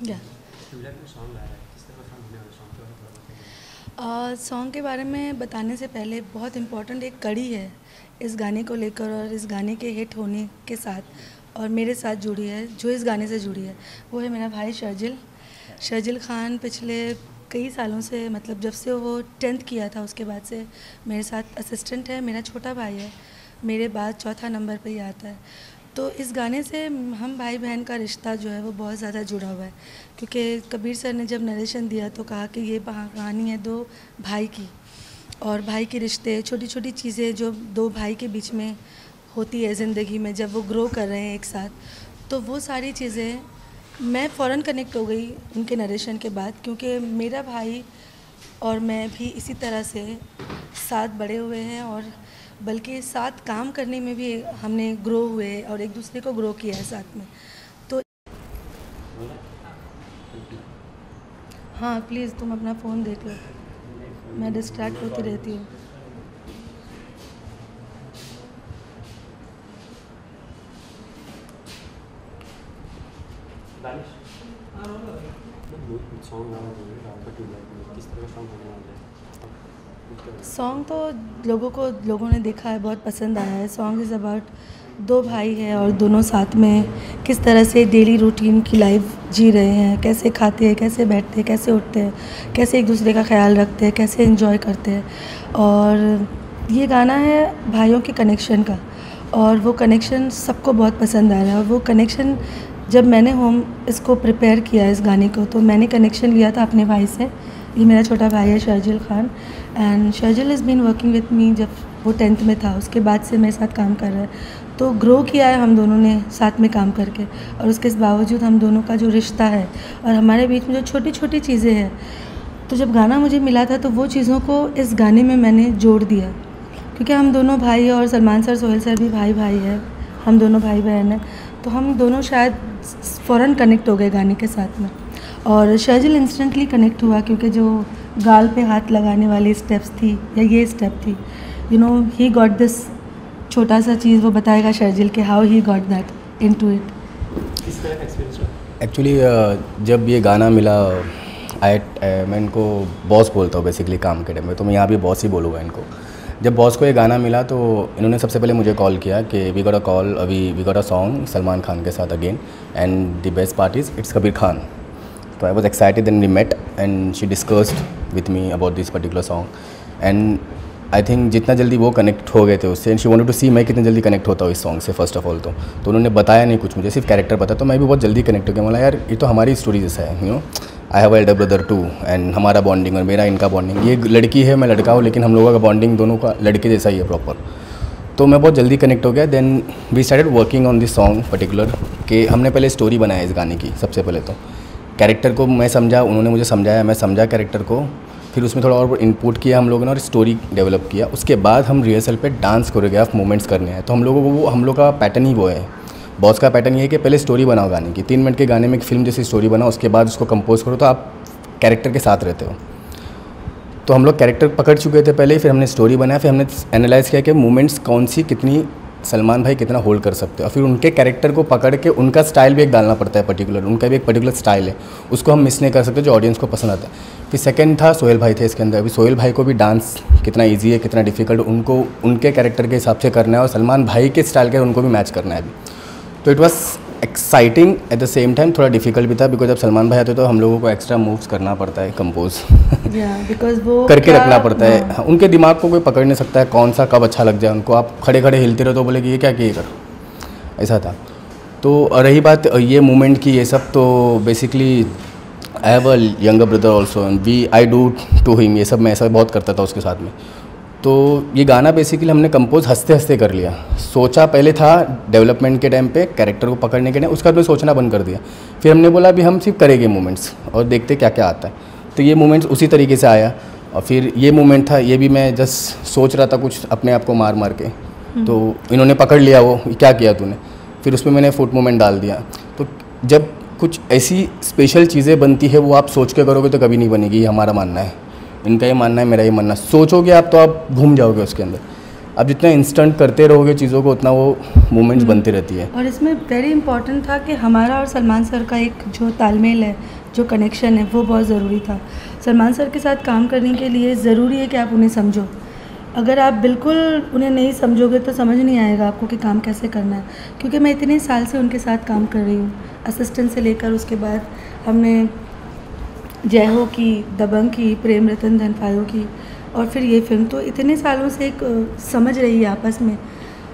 या सॉन्ग के बारे में बताने से पहले बहुत इम्पोर्टेंट एक कड़ी है इस गाने को लेकर और इस गाने के हिट होने के साथ और मेरे साथ जुड़ी है, जो इस गाने से जुड़ी है वो है मेरा भाई शर्जिल खान। पिछले कई सालों से, मतलब जब से वो 10th किया था उसके बाद से मेरे साथ असिस्टेंट है। मेरा छोटा भाई है, मेरे बाद चौथा नंबर पे ही आता है। तो इस गाने से हम भाई बहन का रिश्ता जो है वो बहुत ज़्यादा जुड़ा हुआ है, क्योंकि कबीर सर ने जब नरेशन दिया तो कहा कि ये कहानी है दो भाई की, और भाई के रिश्ते, छोटी छोटी चीज़ें जो दो भाई के बीच में होती है ज़िंदगी में जब वो ग्रो कर रहे हैं एक साथ, तो वो सारी चीज़ें मैं फ़ौरन कनेक्ट हो गई उनके नरेशन के बाद, क्योंकि मेरा भाई और मैं भी इसी तरह से साथ बड़े हुए हैं और बल्कि साथ काम करने में भी हमने ग्रो हुए और एक दूसरे को ग्रो किया है साथ में। तो हाँ प्लीज़ तुम अपना फ़ोन देख लो, मैं डिस्ट्रैक्ट होती रहती हूँ। सॉन्ग तो लोगों ने देखा है, बहुत पसंद आया है। सॉन्ग इज़ अबाउट दो भाई हैं और दोनों साथ में किस तरह से डेली रूटीन की लाइफ जी रहे हैं, कैसे खाते हैं, कैसे बैठते हैं, कैसे उठते हैं, कैसे एक दूसरे का ख्याल रखते हैं, कैसे एंजॉय करते हैं। और ये गाना है भाइयों के कनेक्शन का, और वो कनेक्शन सबको बहुत पसंद आ रहा है। और वो कनेक्शन जब मैंने इसको प्रिपेयर किया इस गाने को, तो मैंने कनेक्शन लिया था अपने भाई से। ये मेरा छोटा भाई है Sharjeel Khan, and Sharjeel is been working with me जब वो 10th में था, उसके बाद से मेरे साथ काम कर रहा है। तो ग्रो किया है हम दोनों ने साथ में काम करके, और उसके बावजूद हम दोनों का जो रिश्ता है और हमारे बीच में जो छोटी छोटी चीज़ें हैं, तो जब गाना मुझे मिला था तो वो चीज़ों को इस गाने में मैंने जोड़ दिया, क्योंकि हम दोनों भाई हैं और सलमान सर, सोहेल सर भी भाई है, हम दोनों भाई बहन हैं। तो हम दोनों शायद फ़ौरन कनेक्ट हो गए गाने के साथ में, और शर्जिल इंस्टेंटली कनेक्ट हुआ, क्योंकि जो गाल पे हाथ लगाने वाली स्टेप्स थी या ये स्टेप थी, ही गॉट दिस छोटा सा चीज़, वो बताएगा शर्जिल के how he got that into it. Actually जब ये गाना मिला, मैं इनको बॉस बोलता हूँ बेसिकली काम के टाइम में, तो मैं यहाँ भी बॉस ही बोलूँगा इनको। जब बॉस को ये गाना मिला तो इन्होंने सबसे पहले मुझे कॉल किया कि we got a song Salman Khan के साथ again, and the best part is it's Kabir Khan. तो I was excited, then we met and she discussed with me about this particular song, and I think जितना जल्दी वो कनेक्ट हो गए थे उससे, and she wanted to see मैं कितनी जल्दी कनेक्ट होता हूँ इस सॉन्ग से। फर्स्ट ऑफ ऑल तो उन्होंने बताया नहीं कुछ, मुझे सिर्फ कैरेक्टर पता, तो मैं भी बहुत जल्दी कनेक्ट हो गया। बोला यार ये तो हमारी स्टोरी जैसा है, I have elder brother too, and हमारा बॉन्डिंग और मेरा इनका बॉन्डिंग, ये लड़की है मैं लड़का हूँ, लेकिन हम लोगों का बॉन्डिंग दोनों का लड़के जैसा ही है प्रॉपर। तो मैं बहुत जल्दी कनेक्ट हो गया। Then we started working on this song particular, कि हमने पहले स्टोरी बनाया इस गाने की। सबसे पहले तो कैरेक्टर को मैं समझा, उन्होंने मुझे समझाया, मैं समझा कैरेक्टर को, फिर उसमें थोड़ा और इनपुट किया हम लोगों ने और स्टोरी डेवलप किया। उसके बाद हम रिहर्सल पे डांस कोरियोग्राफ मूवमेंट्स करने हैं। तो हम लोगों को वो, हम लोग का पैटर्न ही वो है, बॉस का पैटर्न ये है कि पहले स्टोरी बनाओ गाने की, 3 मिनट के गाने में एक फिल्म जैसी स्टोरी बनाओ, उसके बाद उसको कंपोज करो, तो आप कैरेक्टर के साथ रहते हो। तो हम लोग कैरेक्टर पकड़ चुके थे पहले ही, फिर हमने स्टोरी बनाया, फिर हमने एनालाइज़ किया कि मूवमेंट्स कौन सी कितनी सलमान भाई कितना होल्ड कर सकते हो, और फिर उनके कैरेक्टर को पकड़ के उनका स्टाइल भी एक डालना पड़ता है पर्टिकुलर, उनका भी एक पर्टिकुलर स्टाइल है, उसको हम मिस नहीं कर सकते जो ऑडियंस को पसंद आता है। फिर सेकंड था सोहेल भाई थे इसके अंदर। अभी सोहेल भाई को भी डांस कितना ईजी है, कितना डिफिकल्ट उनको उनके कैरेक्टर के हिसाब से करना है, और सलमान भाई के स्टाइल के उनको भी मैच करना है अभी। तो it was exciting at the same time, थोड़ा डिफिकल्ट भी था, बिकॉज जब सलमान भाई आते तो हम लोगों को एक्स्ट्रा मूव्स करना पड़ता है, कंपोज बिकॉज वो करके रखना पड़ता है। उनके दिमाग को कोई पकड़ नहीं सकता है कौन सा कब अच्छा लग जाए उनको, आप खड़े खड़े हिलते रहो तो बोले कि ये क्या किए कर, ऐसा था। तो रही बात ये मूवमेंट की, ये सब तो basically I have a younger brother also, I do to him, ये सब मैं ऐसा बहुत करता था उसके साथ में। तो ये गाना बेसिकली हमने कंपोज हंसते हंसते कर लिया। सोचा पहले था डेवलपमेंट के टाइम पे कैरेक्टर को पकड़ने के टाइम, उसका तो सोचना बंद कर दिया। फिर हमने बोला अभी हम सिर्फ करेंगे मूवमेंट्स और देखते क्या क्या आता है। तो ये मूवमेंट्स उसी तरीके से आया, और फिर ये मूवमेंट था, ये भी मैं जस्ट सोच रहा था कुछ अपने आप को मार मार के, तो इन्होंने पकड़ लिया वो क्या किया तूने, फिर उसमें मैंने फुट मूवमेंट डाल दिया। तो जब कुछ ऐसी स्पेशल चीज़ें बनती है वो आप सोच के करोगे तो कभी नहीं बनेगी, ये हमारा मानना है, इनका ये मानना है, मेरा ये मानना है। सोचोगे आप तो आप घूम जाओगे उसके अंदर। आप जितना इंस्टेंट करते रहोगे चीज़ों को उतना वो मोमेंट्स बनती रहती है। और इसमें वेरी इंपॉर्टेंट था कि हमारा और सलमान सर का एक जो तालमेल है, जो कनेक्शन है, वो बहुत ज़रूरी था। सलमान सर के साथ काम करने के लिए ज़रूरी है कि आप उन्हें समझो। अगर आप बिल्कुल उन्हें नहीं समझोगे तो समझ नहीं आएगा आपको कि काम कैसे करना है। क्योंकि मैं इतने साल से उनके साथ काम कर रही हूँ, असिस्टेंट से लेकर उसके बाद हमने जय हो की, दबंग की, प्रेम रतन धन पायो की और फिर ये फिल्म। तो इतने सालों से एक समझ रही है आपस में।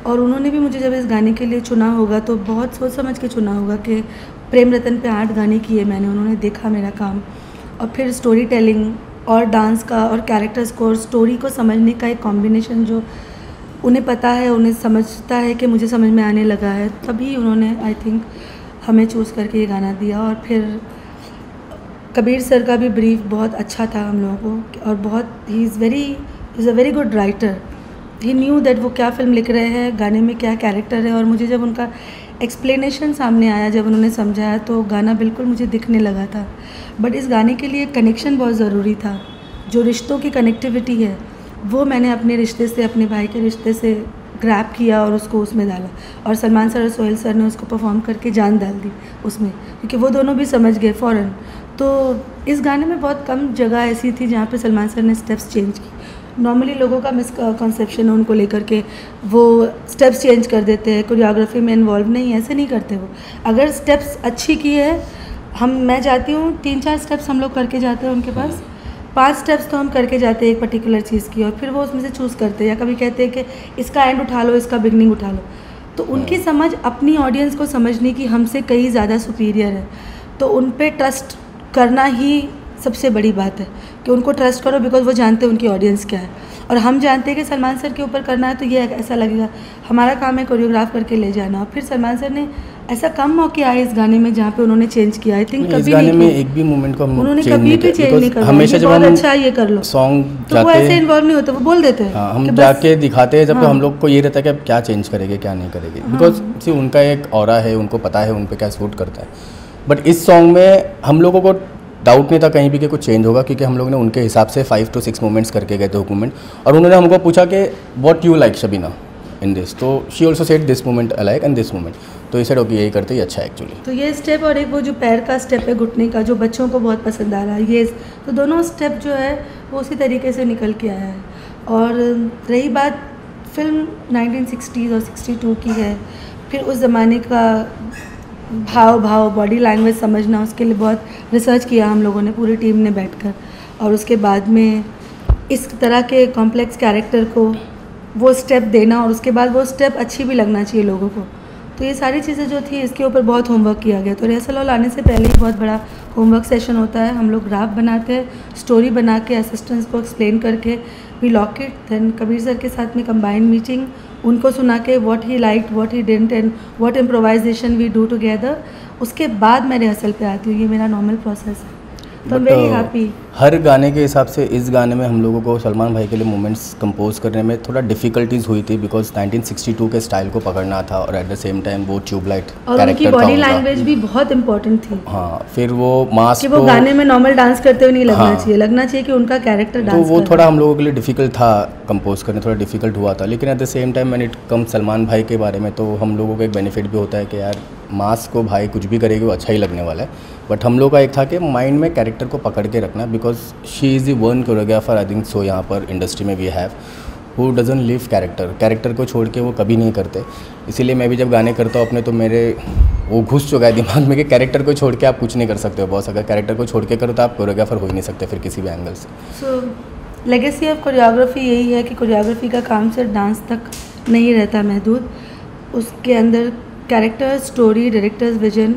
और उन्होंने भी मुझे जब इस गाने के लिए चुना होगा तो बहुत सोच समझ के चुना होगा कि प्रेम रतन पे 8 गाने किए मैंने, उन्होंने देखा मेरा काम और फिर स्टोरी टेलिंग और डांस का और कैरेक्टर्स को और स्टोरी को समझने का एक कॉम्बिनेशन जो उन्हें पता है, उन्हें समझता है कि मुझे समझ में आने लगा है, तभी उन्होंने आई थिंक हमें चूज़ करके ये गाना दिया। और फिर कबीर सर का भी ब्रीफ बहुत अच्छा था हम लोगों को और बहुत ही is a very good writer. He knew that वो क्या फ़िल्म लिख रहे हैं, गाने में क्या कैरेक्टर है। और मुझे जब उनका एक्सप्लेनेशन सामने आया, जब उन्होंने समझाया तो गाना बिल्कुल मुझे दिखने लगा था। बट इस गाने के लिए कनेक्शन बहुत ज़रूरी था। जो रिश्तों की कनेक्टिविटी है वो मैंने अपने रिश्ते से, अपने भाई के रिश्ते से ग्रैब किया और उसको उसमें डाला। और सलमान सर और सोहेल सर ने उसको परफॉर्म करके जान डाल दी उसमें, क्योंकि वो दोनों भी समझ गए फ़ौरन। तो इस गाने में बहुत कम जगह ऐसी थी जहाँ पे सलमान सर ने स्टेप्स चेंज की। नॉर्मली लोगों का मिसकॉन्सेप्शन है उनको लेकर के, वो स्टेप्स चेंज कर देते हैं, कोरियोग्राफी में इन्वॉल्व नहीं, ऐसे नहीं करते वो। अगर स्टेप्स अच्छी की है, मैं जाती हूँ 3-4 स्टेप्स हम लोग करके जाते हैं उनके पास, 5 स्टेप्स तो हम करके जाते हैं एक पर्टिकुलर चीज़ की, और फिर वो उसमें से चूज़ करते हैं या कभी कहते हैं कि इसका एंड उठा लो, इसका बिगनिंग उठा लो। तो उनकी समझ अपनी ऑडियंस को समझने की हमसे कई ज़्यादा सुपीरियर है। तो उन पे ट्रस्ट करना ही सबसे बड़ी बात है कि उनको ट्रस्ट करो, बिकॉज वो जानते हैं उनकी ऑडियंस क्या है। और हम जानते हैं कि सलमान सर के ऊपर करना है तो ये ऐसा लगेगा, हमारा काम है कोरियोग्राफ करके ले जाना। और फिर सलमान सर ने ऐसा कम मौके आए इस गाने में जहाँ पे उन्होंने चेंज किया। आई थिंक कभी गाने में एक भी मोमेंट को उन्होंने कभी भी चेंज नहीं किया। हमेशा जब बहुत हम अच्छा ये कर लो सॉन्ग तो वो ऐसे इन्वॉल्व नहीं होते, वो बोल देते हैं। हम जाके दिखाते हैं जब तो हम लोग को ये रहता है कि अब क्या चेंज करेंगे क्या नहीं करेंगे, बिकॉज उनका एक ऑरा है, उनको पता है उन पे क्या सूट करता है। बट इस सॉन्ग में हम लोगों को डाउट नहीं था कहीं भी कि कुछ चेंज होगा, क्योंकि हम लोग ने उनके हिसाब से 5 to 6 मोमेंट्स करके गए थे हुकूमेंट। और उन्होंने हमको पूछा कि what you like Shabina in this, तो she also said this moment I like and this moment. तो ये सेड ओके यही करते ही अच्छा है एक्चुअली। तो ये स्टेप और एक वो जो पैर का स्टेप है घुटने का, जो बच्चों को बहुत पसंद आ रहा है, ये तो दोनों स्टेप जो है वो उसी तरीके से निकल के आया है। और रही बात फिल्म 1960s और 62 की है, फिर उस ज़माने का भाव बॉडी लैंग्वेज समझना, उसके लिए बहुत रिसर्च किया हम लोगों ने, पूरी टीम ने बैठकर। और उसके बाद में इस तरह के कॉम्प्लेक्स कैरेक्टर को वो स्टेप देना, और उसके बाद वो स्टेप अच्छी भी लगना चाहिए लोगों को। तो ये सारी चीज़ें जो थी इसके ऊपर बहुत होमवर्क किया गया। तो रिहर्सल हॉल आने से पहले ही बहुत बड़ा होमवर्क सेशन होता है। हम लोग ग्राफ बनाते हैं, स्टोरी बना के असिस्टेंट्स को एक्सप्लेन करके we lock it. Then Kabir sir के साथ में कंबाइंड मीटिंग, उनको सुना के what he liked, what he didn't and what improvisation we do together. उसके बाद मैं रिहर्सल पे आती हूँ, ये मेरा नॉर्मल प्रोसेस है। तो वेरी हैप्पी। हर गाने के हिसाब से इस गाने में हम लोगों को सलमान भाई के लिए मोमेंट्स कंपोज करने में थोड़ा डिफिकल्टीज हुई थी, बिकॉज 1962 के स्टाइल को पकड़ना था और एट द सेम टाइम वो ट्यूबलाइट और उनकी बॉडी लैंग्वेज भी बहुत इंपॉर्टेंट थी। हाँ, फिर वो मास्क कि वो गाने में नॉर्मल डांस करते हुए नहीं लगना चाहिए, लगना चाहिए कि उनका कैरेक्टर डांस। तो वो थोड़ा हम लोगों के लिए डिफिकल्ट था कंपोज करने, थोड़ा डिफिकल्ट हुआ था। लेकिन eight the same time when it come Salman भाई के बारे में तो हम लोगों को एक बेनिफिट भी होता है कि यार मास्क को भाई कुछ भी करेगी वो अच्छा ही लगने वाला है। बट हम लोग का एक था कि माइंड में कैरेक्टर को पकड़ के रखना, because she is the one choreographer I think so यहाँ पर इंडस्ट्री में we have who doesn't leave character को छोड़ के वो कभी नहीं करते। इसीलिए मैं भी जब गाने करता हूँ अपने, तो मेरे वो घुस चुका है दिमाग में कि कैरेक्टर को छोड़ के आप कुछ नहीं कर सकते हो बॉस। अगर कैरेक्टर को छोड़ के करो तो आप कोरियोग्राफर हो ही नहीं सकते फिर किसी भी एंगल से। सो लेगेसी ऑफ कोरियोग्राफी यही है कि कोरियोग्राफी का काम सिर्फ डांस तक नहीं रहता महदूद, उसके अंदर कैरेक्टर, स्टोरी, डायरेक्टर्स विजन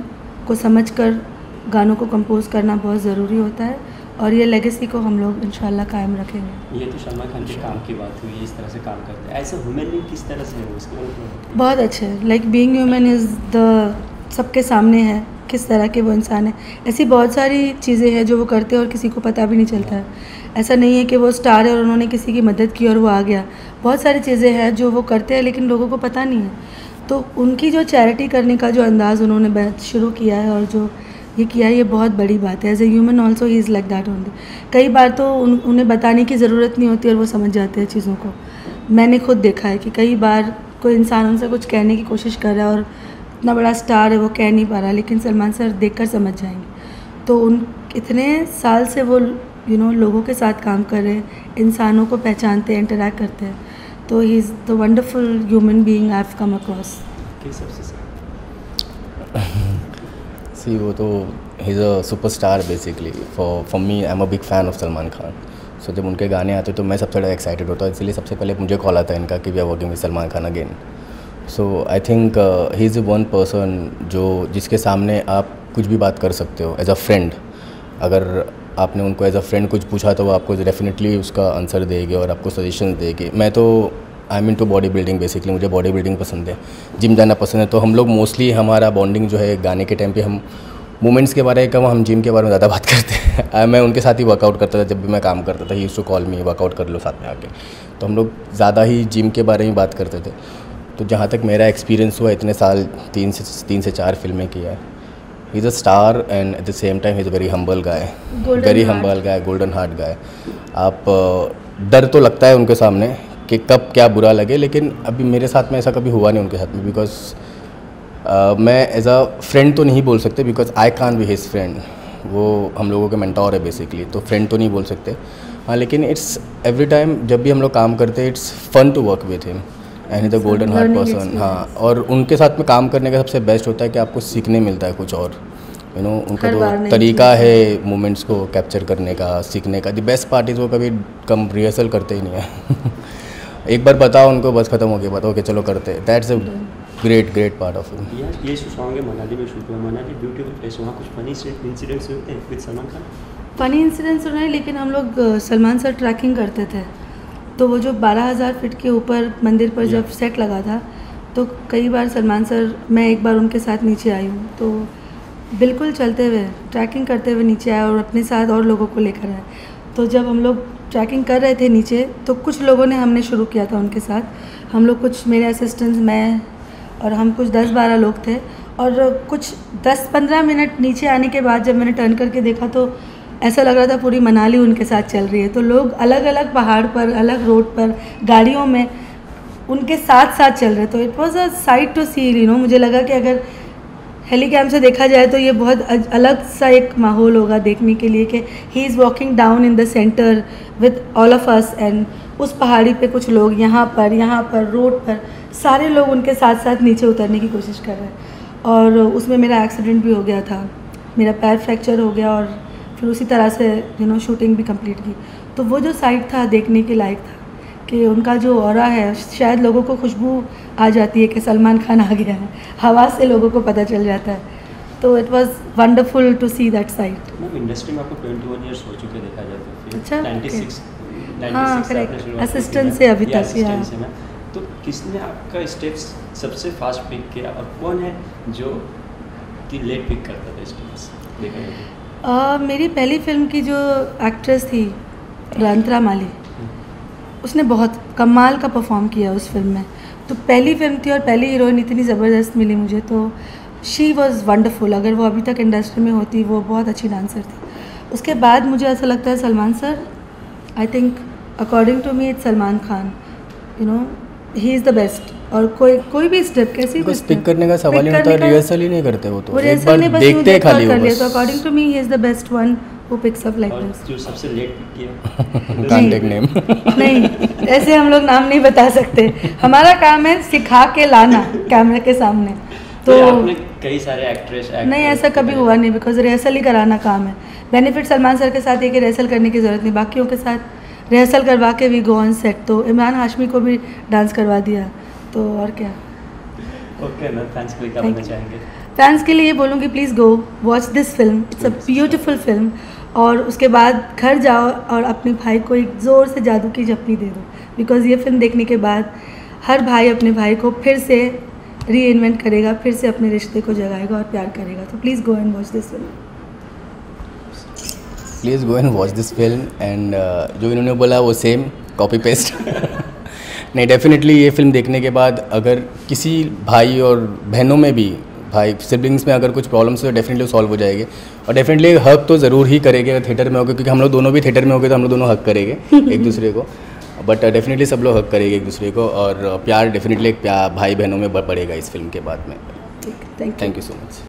को समझकर गानों को कंपोज करना बहुत ज़रूरी होता है। और ये लेगेसी को हम लोग इंशाल्लाह कायम रखेंगे। ये तो सलमान खान के काम की बात हुई, इस तरह से काम करते हैं। ऐसे ह्यूमन बीइंग किस तरह से है उसके बहुत अच्छे, like being human is the सबके सामने है किस तरह के वो इंसान है। ऐसी बहुत सारी चीज़ें हैं जो वो करते हैं और किसी को पता भी नहीं चलता है। ऐसा नहीं है कि वो स्टार है और उन्होंने किसी की मदद की और वो आ गया। बहुत सारी चीज़ें हैं जो वो करते हैं लेकिन लोगों को पता नहीं है। तो उनकी जो चैरिटी करने का जो अंदाज़ उन्होंने शुरू किया है और जो ये किया है, ये बहुत बड़ी बात है। As a human also he is like that only. कई बार तो उन्हें बताने की ज़रूरत नहीं होती और वो समझ जाते हैं चीज़ों को। मैंने खुद देखा है कि कई बार कोई इंसान उनसे कुछ कहने की कोशिश कर रहा है और इतना बड़ा स्टार है वो कह नहीं पा रहा, लेकिन सलमान सर देखकर समझ जाएंगे। तो उन इतने साल से वो लोगों के साथ काम कर रहे हैं, इंसानों को पहचानते हैं, इंटरैक्ट करते हैं। तो he is the wonderful human being I have come across. See वो तो he is a superstar basically. For me I am a big fan of Salman Khan. So जब उनके गाने आते तो मैं सबसे ज़्यादा एक्साइटेड होता, इसलिए सबसे पहले मुझे कॉल आता है इनका कि we are working with Salman Khan again. So I think he is one person जिसके सामने आप कुछ भी बात कर सकते हो एज अ फ्रेंड। अगर आपने उनको एज अ फ्रेंड कुछ पूछा तो वो आपको डेफिनेटली उसका आंसर देगी और आपको सजेशन देगी। मैं तो I mean to body building basically, मुझे बॉडी बिल्डिंग पसंद है, जिम जाना पसंद है। तो हम लोग मोस्टली हमारा बॉन्डिंग जो है गाने के टाइम पे हम मूवमेंट्स के बारे में कम, हम जिम के बारे में ज़्यादा बात करते हैं। मैं उनके साथ ही वर्कआउट करता था जब भी मैं काम करता था। He used to call me, workout कर लो साथ में आके। तो हम लोग ज़्यादा ही जिम के बारे में बात करते थे। तो जहाँ तक मेरा एक्सपीरियंस हुआ, इतने साल 3 से 4 फिल्में किया है। He is a star and at the same time he is a very humble guy, very humble guy, golden heart guy. आप डर तो लगता है उनके सामने कि कब क्या बुरा लगे, लेकिन अभी मेरे साथ में ऐसा कभी हुआ नहीं उनके साथ में। बिकॉज मैं एज अ फ्रेंड तो नहीं बोल सकते, because I can't be his friend. वो हम लोगों के मेंटोर है बेसिकली, तो फ्रेंड तो नहीं बोल सकते। हाँ, लेकिन इट्स एवरी टाइम जब भी हम लोग काम करते हैं it's fun to work with him and the golden heart person. हाँ, और उनके साथ में काम करने का सबसे बेस्ट होता है कि आपको सीखने मिलता है कुछ और। उनका जो तरीका है मोमेंट्स को कैप्चर करने का, सीखने का। द बेस्ट पार्ट इज़ वो कभी कम रिहर्सल करते ही नहीं है। एक बार बताओ उनको, बस खत्म हो गया, बताओ कि चलो करते हैं। That's a great part of it. ये सॉन्ग है मनाली में शूट हुआ। मनाली ब्यूटीफुल प्लेस, वहाँ कुछ फनी इंसिडेंट्स होते हैं with Salman Khan? Funny incidents नहीं, लेकिन हम लोग सलमान सर ट्रैकिंग करते थे। तो वो जो 12,000 फीट के ऊपर मंदिर पर जब सेट लगा था, तो कई बार सलमान सर, मैं एक बार उनके साथ नीचे आई हूँ, तो बिल्कुल चलते हुए ट्रैकिंग करते हुए नीचे आए और अपने साथ और लोगों को लेकर आए। तो जब हम लोग ट्रैकिंग कर रहे थे नीचे, तो कुछ लोगों ने हमने शुरू किया था उनके साथ। हम लोग कुछ, मेरे असिस्टेंट्स, मैं और हम कुछ 10-12 लोग थे। और कुछ 10-15 मिनट नीचे आने के बाद जब मैंने टर्न करके देखा तो ऐसा लग रहा था पूरी मनाली उनके साथ चल रही है। तो लोग अलग अलग पहाड़ पर, अलग रोड पर, गाड़ियों में उनके साथ साथ चल रहे। तो it was a sight to see. मुझे लगा कि अगर हेलीकैम से देखा जाए तो ये बहुत अलग सा एक माहौल होगा देखने के लिए कि he is walking down in the centre with all of us. And उस पहाड़ी पे कुछ लोग यहाँ पर रोड पर सारे लोग उनके साथ साथ नीचे उतरने की कोशिश कर रहे हैं। और उसमें मेरा एक्सीडेंट भी हो गया था, मेरा पैर फ्रैक्चर हो गया और फिर उसी तरह से शूटिंग भी कंप्लीट की। तो वो जो साइट था देखने के लायक था कि उनका जो ऑरा है, शायद लोगों को खुशबू आ जाती है कि सलमान खान आ गया है, हवा से लोगों को पता चल जाता है। तो it was wonderful to see that site. Ma'am, industry में आपको 21 ईयर्स हो चुके देखा जाए तो। अच्छा, 96 हाँ करेक्ट, असिस्टेंट से अभी तक। तो किसने आपका स्टेप्स सबसे फास्ट पिक किया और कौन है जो कि लेट पिक करता था स्टेप्स देखा जाए? मेरी पहली फिल्म की जो एक्ट्रेस थी रंतरा माली, उसने बहुत कमाल का परफॉर्म किया उस फिल्म में। तो पहली फिल्म थी और पहली हीरोइन इतनी ज़बरदस्त मिली मुझे, तो शी वॉज़ वंडरफुल। अगर वो अभी तक इंडस्ट्री में होती, वो बहुत अच्छी डांसर थी। उसके बाद मुझे ऐसा लगता है Salman sir, I think according to me it's Salman Khan, he is the best. और कोई भी स्टेप कैसी भी पिक करने का सवाल ही नहीं होता, रिहर्सल ही नहीं करते वो तो एक बार देखते हैं खाली वो बस। तो according to me he is the best one who picks up like this। जो सबसे लेट पिक किया can't take name। नहीं, ऐसे हम लोग नाम नहीं बता सकते। हमारा काम है सिखा के लाना कैमरे के सामने। तो आपने कई सारे एक्ट्रेस नहीं, ऐसा कभी हुआ नहीं, बिकॉज रिहर्सल ही कराना काम है। बेनिफिट सलमान सर के साथ एक रिहर्सल करने की ज़रूरत नहीं, बाकियों के साथ रिहर्सल करवा के वी गो ऑन सेट। तो इमरान हाशमी को भी डांस करवा दिया, तो और क्या। ओके मैम, फैंस के लिए क्या बोलना चाहेंगे? फैंस के लिए बोलूँगी please go watch this film, it's a beautiful film. और उसके बाद घर जाओ और अपने भाई को एक ज़ोर से जादू की झप्पी दे दो, बिकॉज़ ये फिल्म देखने के बाद हर भाई अपने भाई को फिर से री इन्वेंट करेगा, फिर से अपने रिश्ते को जगाएगा और प्यार करेगा। तो please go and watch this film. Please go and watch this film. And जो इन्होंने बोला वो सेम कॉपी पेस्ट। नहीं, डेफिनेटली ये फिल्म देखने के बाद अगर किसी भाई और बहनों में भी, भाई सिबलिंग्स में अगर कुछ प्रॉब्लम्स तो डेफिनेटली सॉल्व हो जाएंगे। और डेफिनेटली हक तो ज़रूर ही करेंगे अगर थिएटर में होगा, क्योंकि हम लोग दोनों भी थिएटर में होंगे तो हम लोग दोनों हक करेंगे एक दूसरे को। बट डेफिनेटली सब लोग हक करेंगे एक दूसरे को, और प्यार डेफिनेटली एक भाई बहनों में बढ़ेगा इस फिल्म के बाद में। ठीक, थैंक यू सो मच।